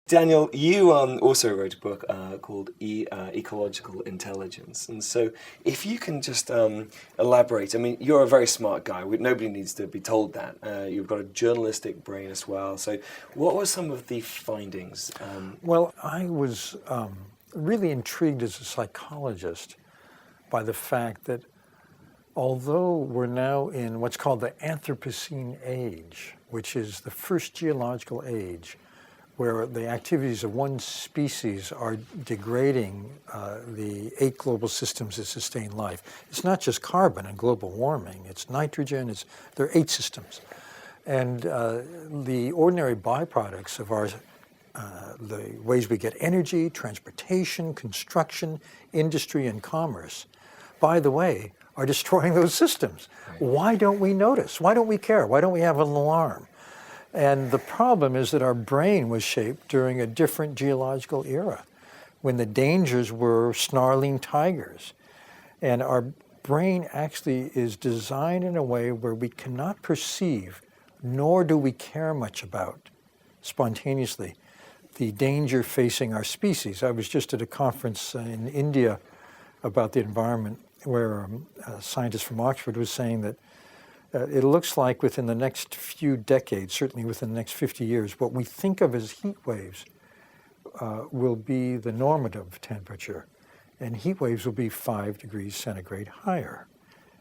Daniel, you also wrote a book called Ecological Intelligence. And so if you can just elaborate, I mean, you're a very smart guy. Nobody needs to be told that. You've got a journalistic brain as well. So what were some of the findings? Well, I was really intrigued as a psychologist by the fact that although we're now in what's called the Anthropocene age, which is the first geological age, where the activities of one species are degrading the 8 global systems that sustain life. It's not just carbon and global warming, it's nitrogen, there are 8 systems. And the ordinary byproducts of the ways we get energy, transportation, construction, industry, and commerce, by the way, are destroying those systems. Right. Why don't we notice? Why don't we care? Why don't we have an alarm? And the problem is that our brain was shaped during a different geological era, when the dangers were snarling tigers. And our brain actually is designed in a way where we cannot perceive, nor do we care much about, spontaneously, the danger facing our species. I was just at a conference in India about the environment where a scientist from Oxford was saying that it looks like within the next few decades, certainly within the next 50 years, what we think of as heat waves will be the normative temperature. And heat waves will be 5 degrees centigrade higher.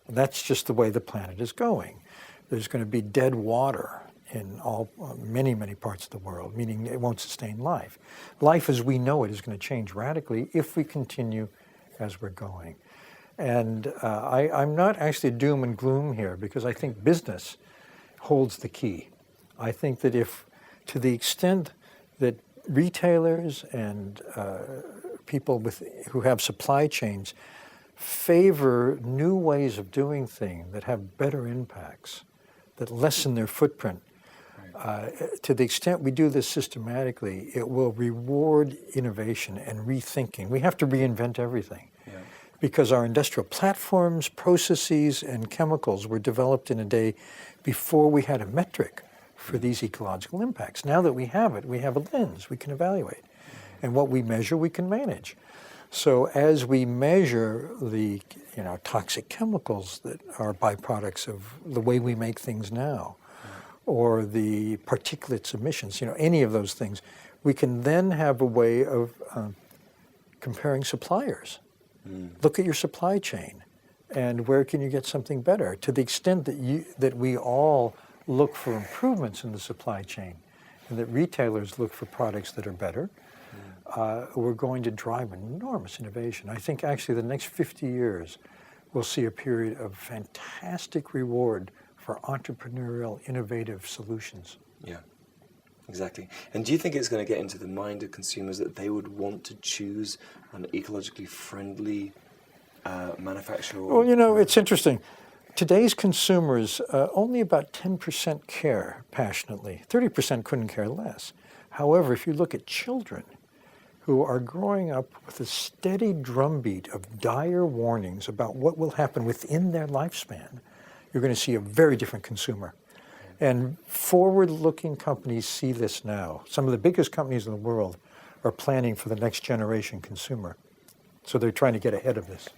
And that's just the way the planet is going. There's going to be dead water in many, many parts of the world, meaning it won't sustain life. Life as we know it is going to change radically if we continue as we're going. And I'm not actually doom and gloom here, because I think business holds the key. I think that if, to the extent that retailers and people who have supply chains favor new ways of doing things that have better impacts, that lessen their footprint, to the extent we do this systematically, it will reward innovation and rethinking. We have to reinvent everything. Yeah. Because our industrial platforms, processes, and chemicals were developed in a day before we had a metric for these ecological impacts. Now that we have it, we have a lens we can evaluate. And what we measure, we can manage. So as we measure the toxic chemicals that are byproducts of the way we make things now, or the particulates emissions, any of those things, we can then have a way of comparing suppliers. Look at your supply chain, and where can you get something better? To the extent that we all look for improvements in the supply chain, and that retailers look for products that are better, we're going to drive enormous innovation. I think actually the next 50 years we'll see a period of fantastic reward for entrepreneurial, innovative solutions. Yeah. Exactly. And do you think it's going to get into the mind of consumers that they would want to choose an ecologically friendly manufacturer? Well, it's interesting. Today's consumers, only about 10% care passionately. 30% couldn't care less. However, if you look at children who are growing up with a steady drumbeat of dire warnings about what will happen within their lifespan, you're going to see a very different consumer. And forward-looking companies see this now. Some of the biggest companies in the world are planning for the next generation consumer. So they're trying to get ahead of this.